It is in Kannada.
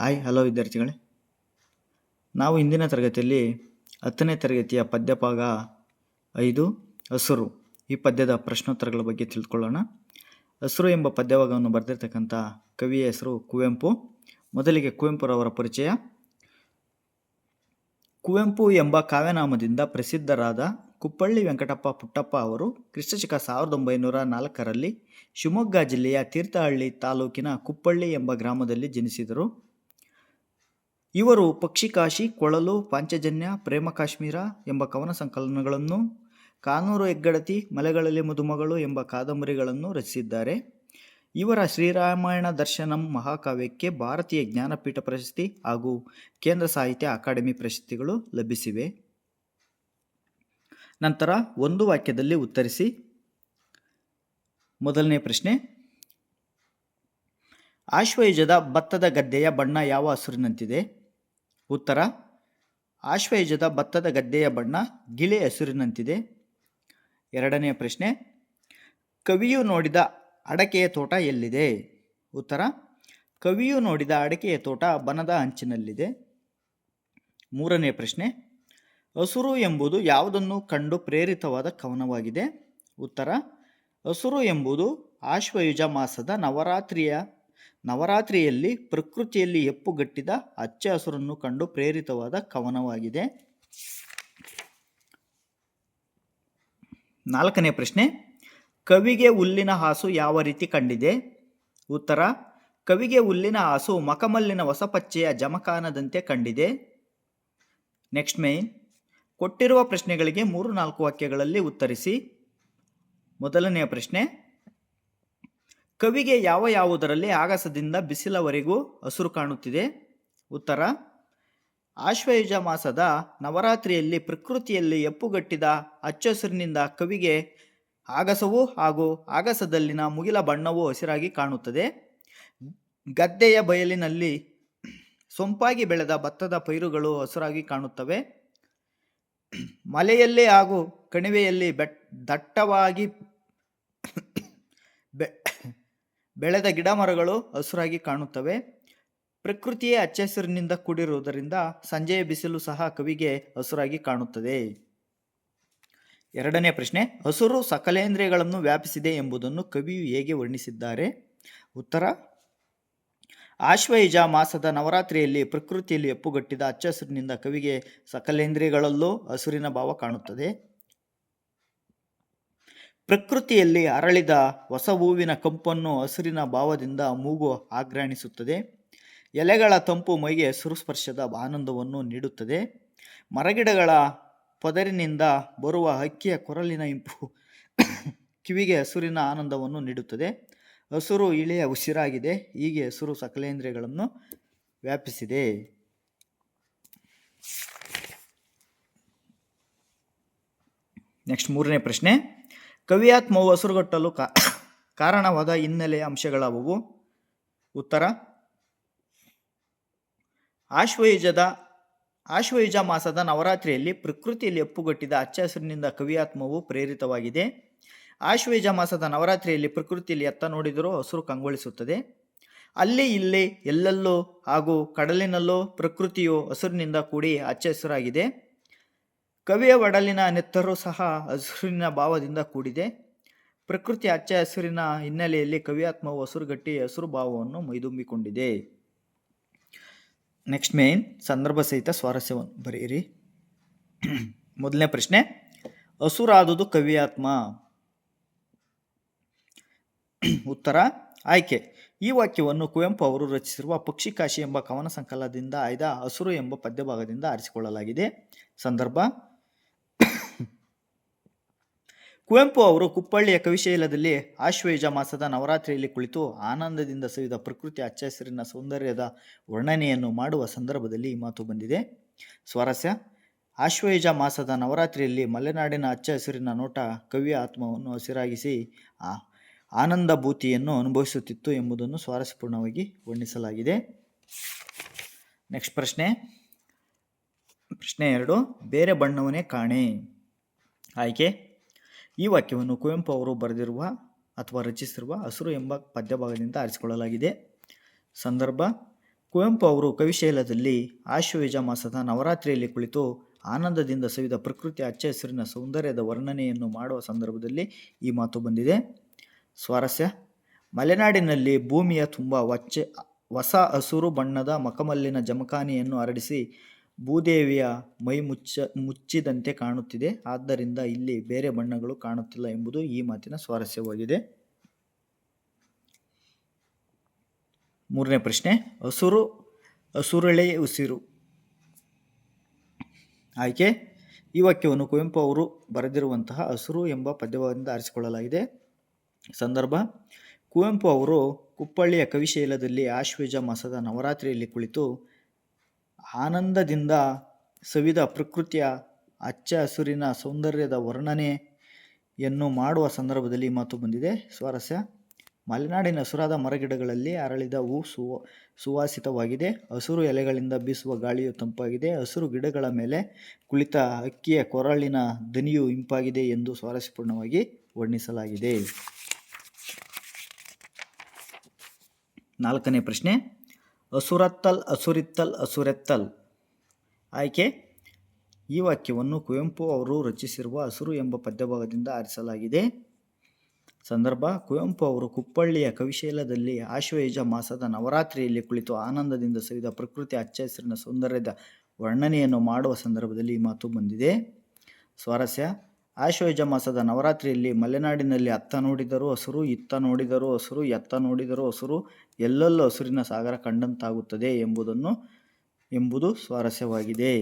ಹಲೋ ವಿದ್ಯಾರ್ಥಿಗಳೇ. ನಾವು ಇಂದಿನ ತರಗತಿಯಲ್ಲಿ 10ನೇ ತರಗತಿಯ ಪದ್ಯಭಾಗ 5 ಹಸುರು ಈ ಪದ್ಯದ ಪ್ರಶ್ನೋತ್ತರಗಳ ಬಗ್ಗೆ ತಿಳ್ಕೊಳ್ಳೋಣ. ಹಸುರು ಎಂಬ ಪದ್ಯಭಾಗವನ್ನು ಬರೆದಿರ್ತಕ್ಕಂಥ ಕವಿಯ ಹೆಸರು ಕುವೆಂಪು. ಮೊದಲಿಗೆ ಕುವೆಂಪುರವರ ಪರಿಚಯ. ಕುವೆಂಪು ಎಂಬ ಕಾವ್ಯನಾಮದಿಂದ ಪ್ರಸಿದ್ಧರಾದ ಕುಪ್ಪಳ್ಳಿ ವೆಂಕಟಪ್ಪ ಪುಟ್ಟಪ್ಪ ಅವರು ಕ್ರಿಸ್ತಶಕ 1904ರಲ್ಲಿ ಶಿವಮೊಗ್ಗ ಜಿಲ್ಲೆಯ ತೀರ್ಥಹಳ್ಳಿ ತಾಲೂಕಿನ ಕುಪ್ಪಳ್ಳಿ ಎಂಬ ಗ್ರಾಮದಲ್ಲಿ ಜನಿಸಿದರು. ಇವರು ಪಕ್ಷಿಕಾಶಿ, ಕೊಳಲು, ಪಾಂಚಜನ್ಯ, ಪ್ರೇಮ ಕಾಶ್ಮೀರ ಎಂಬ ಕವನ ಸಂಕಲನಗಳನ್ನು, ಕಾನೂರು ಹೆಗ್ಗಡತಿ, ಮಲೆಗಳಲ್ಲಿ ಮದುಮಗಳು ಎಂಬ ಕಾದಂಬರಿಗಳನ್ನು ರಚಿಸಿದ್ದಾರೆ. ಇವರ ಶ್ರೀರಾಮಾಯಣ ದರ್ಶನಂ ಮಹಾಕಾವ್ಯಕ್ಕೆ ಭಾರತೀಯ ಜ್ಞಾನಪೀಠ ಪ್ರಶಸ್ತಿ ಹಾಗೂ ಕೇಂದ್ರ ಸಾಹಿತ್ಯ ಅಕಾಡೆಮಿ ಪ್ರಶಸ್ತಿಗಳು ಲಭಿಸಿವೆ. ನಂತರ ಒಂದು ವಾಕ್ಯದಲ್ಲಿ ಉತ್ತರಿಸಿ. ಮೊದಲನೇ ಪ್ರಶ್ನೆ, ಆಶ್ವಯುಜದ ಭತ್ತದ ಗದ್ದೆಯ ಬಣ್ಣ ಯಾವ ಹಸುರಿನಂತಿದೆ? ಉತ್ತರ, ಆಶ್ವಯುಜದ ಭತ್ತದ ಗದ್ದೆಯ ಬಣ್ಣ ಗಿಳಿ ಹಸುರಿನಂತಿದೆ. ಎರಡನೇ ಪ್ರಶ್ನೆ, ಕವಿಯು ನೋಡಿದ ಅಡಕೆಯ ತೋಟ ಎಲ್ಲಿದೆ? ಉತ್ತರ, ಕವಿಯು ನೋಡಿದ ಅಡಕೆಯ ತೋಟ ಬನದ ಅಂಚಿನಲ್ಲಿದೆ. ಮೂರನೇ ಪ್ರಶ್ನೆ, ಹಸುರು ಎಂಬುದು ಯಾವುದನ್ನು ಕಂಡು ಪ್ರೇರಿತವಾದ ಕವನವಾಗಿದೆ? ಉತ್ತರ, ಹಸುರು ಎಂಬುದು ಆಶ್ವಯುಜ ಮಾಸದ ನವರಾತ್ರಿಯಲ್ಲಿ ಪ್ರಕೃತಿಯಲ್ಲಿ ಹೆಪ್ಪುಗಟ್ಟಿದ ಹಚ್ಚ ಹಸುರನ್ನು ಕಂಡು ಪ್ರೇರಿತವಾದ ಕವನವಾಗಿದೆ. ನಾಲ್ಕನೇ ಪ್ರಶ್ನೆ, ಕವಿಗೆ ಹುಲ್ಲಿನ ಹಾಸು ಯಾವ ರೀತಿ ಕಂಡಿದೆ? ಉತ್ತರ, ಕವಿಗೆ ಹುಲ್ಲಿನ ಹಾಸು ಮಖಮಲ್ಲಿನ ಹೊಸಪಚ್ಚೆಯ ಜಮಖಾನದಂತೆ ಕಂಡಿದೆ. ನೆಕ್ಸ್ಟ್ ಮೇನ್, ಕೊಟ್ಟಿರುವ ಪ್ರಶ್ನೆಗಳಿಗೆ 3-4 ವಾಕ್ಯಗಳಲ್ಲಿ ಉತ್ತರಿಸಿ. ಮೊದಲನೆಯ ಪ್ರಶ್ನೆ, ಕವಿಗೆ ಯಾವುದರಲ್ಲಿ ಆಗಸದಿಂದ ಬಿಸಿಲವರೆಗೂ ಹಸುರು ಕಾಣುತ್ತಿದೆ? ಉತ್ತರ, ಆಶ್ವಯುಜ ಮಾಸದ ನವರಾತ್ರಿಯಲ್ಲಿ ಪ್ರಕೃತಿಯಲ್ಲಿ ಹೆಪ್ಪುಗಟ್ಟಿದ ಹಚ್ಚಹಸುರಿನಿಂದ ಕವಿಗೆ ಆಗಸವೂ ಹಾಗೂ ಆಗಸದಲ್ಲಿನ ಮುಗಿಲ ಬಣ್ಣವೂ ಹಸಿರಾಗಿ ಕಾಣುತ್ತದೆ. ಗದ್ದೆಯ ಬಯಲಿನಲ್ಲಿ ಸೊಂಪಾಗಿ ಬೆಳೆದ ಭತ್ತದ ಪೈರುಗಳು ಹಸುರಾಗಿ ಕಾಣುತ್ತವೆ. ಮಲೆಯಲ್ಲಿ ಹಾಗೂ ಕಣಿವೆಯಲ್ಲಿ ದಟ್ಟವಾಗಿ ಬೆಳೆದ ಗಿಡ ಮರಗಳು ಹಸುರಾಗಿ ಕಾಣುತ್ತವೆ. ಪ್ರಕೃತಿಯೇ ಹಚ್ಚಹಸಿರಿನಿಂದ ಕೂಡಿರುವುದರಿಂದ ಸಂಜೆಯ ಬಿಸಿಲು ಸಹ ಕವಿಗೆ ಹಸುರಾಗಿ ಕಾಣುತ್ತದೆ. ಎರಡನೇ ಪ್ರಶ್ನೆ, ಹಸುರು ಸಕಲೇಂದ್ರಿಯಗಳನ್ನು ವ್ಯಾಪಿಸಿದೆ ಎಂಬುದನ್ನು ಕವಿಯು ಹೇಗೆ ವರ್ಣಿಸಿದ್ದಾರೆ? ಉತ್ತರ, ಆಶ್ವಯುಜ ಮಾಸದ ನವರಾತ್ರಿಯಲ್ಲಿ ಪ್ರಕೃತಿಯಲ್ಲಿ ಹೆಪ್ಪುಗಟ್ಟಿದ ಹಚ್ಚಹಸಿರಿನಿಂದ ಕವಿಗೆ ಸಕಲೇಂದ್ರಿಯಗಳಲ್ಲೂ ಹಸುರಿನ ಭಾವ ಕಾಣುತ್ತದೆ. ಪ್ರಕೃತಿಯಲ್ಲಿ ಅರಳಿದ ಹೊಸ ಹೂವಿನ ಕಂಪನ್ನು ಹಸುರಿನ ಭಾವದಿಂದ ಮೂಗು ಆಘ್ರಾಣಿಸುತ್ತದೆ. ಎಲೆಗಳ ತಂಪು ಮೈಗೆ ಹಸುರು ಸ್ಪರ್ಶದ ಆನಂದವನ್ನು ನೀಡುತ್ತದೆ. ಮರಗಿಡಗಳ ಪೊದರಿನಿಂದ ಬರುವ ಹಕ್ಕಿಯ ಕೊರಲಿನ ಇಂಪು ಕಿವಿಗೆ ಹಸುರಿನ ಆನಂದವನ್ನು ನೀಡುತ್ತದೆ. ಹಸುರು ಇಳೆಯ ಉಸಿರಾಗಿದೆ. ಹೀಗೆ ಹಸುರು ಸಕಲೇಂದ್ರಿಯಗಳನ್ನು ವ್ಯಾಪಿಸಿದೆ. ನೆಕ್ಸ್ಟ್ ಮೂರನೇ ಪ್ರಶ್ನೆ, ಕವಿಯಾತ್ಮವು ಹಸುರುಗಟ್ಟಲು ಕಾರಣವಾದ ಹಿನ್ನೆಲೆಯ ಅಂಶಗಳಾವುವು? ಉತ್ತರ, ಆಶ್ವಯುಜ ಮಾಸದ ನವರಾತ್ರಿಯಲ್ಲಿ ಪ್ರಕೃತಿಯಲ್ಲಿ ಹೆಪ್ಪುಗಟ್ಟಿದ ಹಚ್ಚ ಹಸಿರಿನಿಂದ ಕವಿಯಾತ್ಮವು ಪ್ರೇರಿತವಾಗಿದೆ. ಆಶ್ವಯುಜ ಮಾಸದ ನವರಾತ್ರಿಯಲ್ಲಿ ಪ್ರಕೃತಿಯಲ್ಲಿ ಎತ್ತ ನೋಡಿದರೂ ಹಸುರು ಕಂಗೊಳಿಸುತ್ತದೆ. ಅಲ್ಲಿ ಇಲ್ಲಿ ಎಲ್ಲೆಲ್ಲೂ ಹಾಗೂ ಕಡಲಿನಲ್ಲೂ ಪ್ರಕೃತಿಯು ಹಸುರಿನಿಂದ ಕೂಡಿ ಹಚ್ಚ ಹಸಿರಾಗಿದೆ. ಕವಿಯ ಒಡಲಿನ ನೆತ್ತರು ಸಹ ಹಸುರಿನ ಭಾವದಿಂದ ಕೂಡಿದೆ. ಪ್ರಕೃತಿ ಹಚ್ಚ ಹಸಿರಿನ ಹಿನ್ನೆಲೆಯಲ್ಲಿ ಕವಿಯಾತ್ಮವು ಹಸುರುಗಟ್ಟಿ ಹಸುರು ಭಾವವನ್ನು ಮೈದುಂಬಿಕೊಂಡಿದೆ. ನೆಕ್ಸ್ಟ್ ಮೇನ್, ಸಂದರ್ಭ ಸಹಿತ ಸ್ವಾರಸ್ಯವನ್ನು ಬರೆಯಿರಿ. ಮೊದಲನೇ ಪ್ರಶ್ನೆ, ಹಸುರಾದುದು ಕವಿಯಾತ್ಮ. ಉತ್ತರ, ಆಯ್ಕೆ. ಈ ವಾಕ್ಯವನ್ನು ಕುವೆಂಪು ಅವರು ರಚಿಸಿರುವ ಪಕ್ಷಿಕಾಶಿ ಎಂಬ ಕವನ ಸಂಕಲನದಿಂದ ಆಯ್ದ ಹಸುರು ಎಂಬ ಪದ್ಯಭಾಗದಿಂದ ಆರಿಸಿಕೊಳ್ಳಲಾಗಿದೆ. ಸಂದರ್ಭ, ಕುವೆಂಪು ಅವರು ಕುಪ್ಪಳ್ಳಿಯ ಕವಿಶೈಲದಲ್ಲಿ ಆಶ್ವಯುಜ ಮಾಸದ ನವರಾತ್ರಿಯಲ್ಲಿ ಕುಳಿತು ಆನಂದದಿಂದ ಸವಿದ ಪ್ರಕೃತಿ ಹಚ್ಚ ಹಸಿರಿನ ಸೌಂದರ್ಯದ ವರ್ಣನೆಯನ್ನು ಮಾಡುವ ಸಂದರ್ಭದಲ್ಲಿ ಈ ಮಾತು ಬಂದಿದೆ. ಸ್ವಾರಸ್ಯ, ಆಶ್ವಯುಜ ಮಾಸದ ನವರಾತ್ರಿಯಲ್ಲಿ ಮಲೆನಾಡಿನ ಹಚ್ಚ ಹಸಿರಿನ ನೋಟ ಕವಿಯ ಆತ್ಮವನ್ನು ಹಸಿರಾಗಿಸಿ ಆನಂದಭೂತಿಯನ್ನು ಅನುಭವಿಸುತ್ತಿತ್ತು ಎಂಬುದನ್ನು ಸ್ವಾರಸ್ಯಪೂರ್ಣವಾಗಿ ವರ್ಣಿಸಲಾಗಿದೆ. ನೆಕ್ಸ್ಟ್ ಪ್ರಶ್ನೆ 2, ಬೇರೆ ಬಣ್ಣವನ್ನೇ ಕಾಣೆ. ಆಯ್ಕೆ. ಈ ವಾಕ್ಯವನ್ನು ಕುವೆಂಪು ಅವರು ಬರೆದಿರುವ ಅಥವಾ ರಚಿಸಿರುವ ಹಸುರು ಎಂಬ ಪದ್ಯಭಾಗದಿಂದ ಆರಿಸಿಕೊಳ್ಳಲಾಗಿದೆ. ಸಂದರ್ಭ, ಕುವೆಂಪು ಅವರು ಕವಿಶೈಲದಲ್ಲಿ ಆಶ್ವಯುಜ ಮಾಸದ ನವರಾತ್ರಿಯಲ್ಲಿ ಕುಳಿತು ಆನಂದದಿಂದ ಸವಿದ ಪ್ರಕೃತಿಯ ಹಚ್ಚ ಹಸಿರಿನ ಸೌಂದರ್ಯದ ವರ್ಣನೆಯನ್ನು ಮಾಡುವ ಸಂದರ್ಭದಲ್ಲಿ ಈ ಮಾತು ಬಂದಿದೆ. ಸ್ವಾರಸ್ಯ: ಮಲೆನಾಡಿನಲ್ಲಿ ಭೂಮಿಯ ತುಂಬ ಹೊಸ ಹಸುರು ಬಣ್ಣದ ಮಖಮಲ್ಲಿನ ಜಮಖಾನೆಯನ್ನು ಹರಡಿಸಿ ಭೂದೇವಿಯ ಮೈ ಮುಚ್ಚಿದಂತೆ ಕಾಣುತ್ತಿದೆ. ಆದ್ದರಿಂದ ಇಲ್ಲಿ ಬೇರೆ ಬಣ್ಣಗಳು ಕಾಣುತ್ತಿಲ್ಲ ಎಂಬುದು ಈ ಮಾತಿನ ಸ್ವಾರಸ್ಯವಾಗಿದೆ. ಮೂರನೇ ಪ್ರಶ್ನೆ: ಹಸುರು ಹಸುರಳೆ ಉಸಿರು. ಆಯ್ಕೆ: ಈ ವಾಕ್ಯವನ್ನು ಕುವೆಂಪು ಅವರು ಬರೆದಿರುವಂತಹ ಹಸುರು ಎಂಬ ಪದ್ಯದಿಂದ ಆರಿಸಿಕೊಳ್ಳಲಾಗಿದೆ. ಸಂದರ್ಭ: ಕುವೆಂಪು ಅವರು ಕುಪ್ಪಳ್ಳಿಯ ಕವಿಶೈಲದಲ್ಲಿ ಆಶ್ವಯುಜ ಮಾಸದ ನವರಾತ್ರಿಯಲ್ಲಿ ಕುಳಿತು ಆನಂದದಿಂದ ಸವಿದ ಪ್ರಕೃತಿಯ ಹಚ್ಚ ಹಸುರಿನ ಸೌಂದರ್ಯದ ವರ್ಣನೆಯನ್ನು ಮಾಡುವ ಸಂದರ್ಭದಲ್ಲಿ ಈ ಮಾತು ಬಂದಿದೆ. ಸ್ವಾರಸ್ಯ: ಮಲೆನಾಡಿನ ಹಸುರಾದ ಮರಗಿಡಗಳಲ್ಲಿ ಅರಳಿದ ಹೂ ಸುವಾಸಿತವಾಗಿದೆ. ಹಸುರು ಎಲೆಗಳಿಂದ ಬೀಸುವ ಗಾಳಿಯು ತಂಪಾಗಿದೆ. ಹಸುರು ಗಿಡಗಳ ಮೇಲೆ ಕುಳಿತ ಹಕ್ಕಿಯ ಕೊರಳಿನ ದನಿಯು ಇಂಪಾಗಿದೆ ಎಂದು ಸ್ವಾರಸ್ಯಪೂರ್ಣವಾಗಿ ವರ್ಣಿಸಲಾಗಿದೆ. ನಾಲ್ಕನೇ ಪ್ರಶ್ನೆ: ಹಸುರತ್ತಲ್ ಹಸುರಿತ್ತಲ್ ಹಸುರೆತ್ತಲ್. ಆಯ್ಕೆ: ಈ ವಾಕ್ಯವನ್ನು ಕುವೆಂಪು ಅವರು ರಚಿಸಿರುವ ಹಸುರು ಎಂಬ ಪದ್ಯಭಾಗದಿಂದ ಆರಿಸಲಾಗಿದೆ. ಸಂದರ್ಭ: ಕುವೆಂಪು ಅವರು ಕುಪ್ಪಳ್ಳಿಯ ಕವಿಶೈಲದಲ್ಲಿ ಆಶ್ವಯುಜ ಮಾಸದ ನವರಾತ್ರಿಯಲ್ಲಿ ಕುಳಿತು ಆನಂದದಿಂದ ಸವಿದ ಪ್ರಕೃತಿಯ ಹಚ್ಚ ಹಸಿರಿನ ಸೌಂದರ್ಯದ ವರ್ಣನೆಯನ್ನು ಮಾಡುವ ಸಂದರ್ಭದಲ್ಲಿ ಈ ಮಾತು ಬಂದಿದೆ. ಸ್ವಾರಸ್ಯ: ಆಶ್ವಯುಜ ಮಾಸದ ನವರಾತ್ರಿಯಲ್ಲಿ ಮಲೆನಾಡಿನಲ್ಲಿ ಅತ್ತ ನೋಡಿದರೂ ಹಸುರು, ಇತ್ತ ನೋಡಿದರೂ ಹಸುರು, ಎತ್ತ ನೋಡಿದರೂ ಹಸುರು, ಎಲ್ಲೆಲ್ಲೂ ಹಸುರಿನ ಸಾಗರ ಕಂಡಂತಾಗುತ್ತದೆ ಎಂಬುದು ಸ್ವಾರಸ್ಯವಾಗಿದೆ.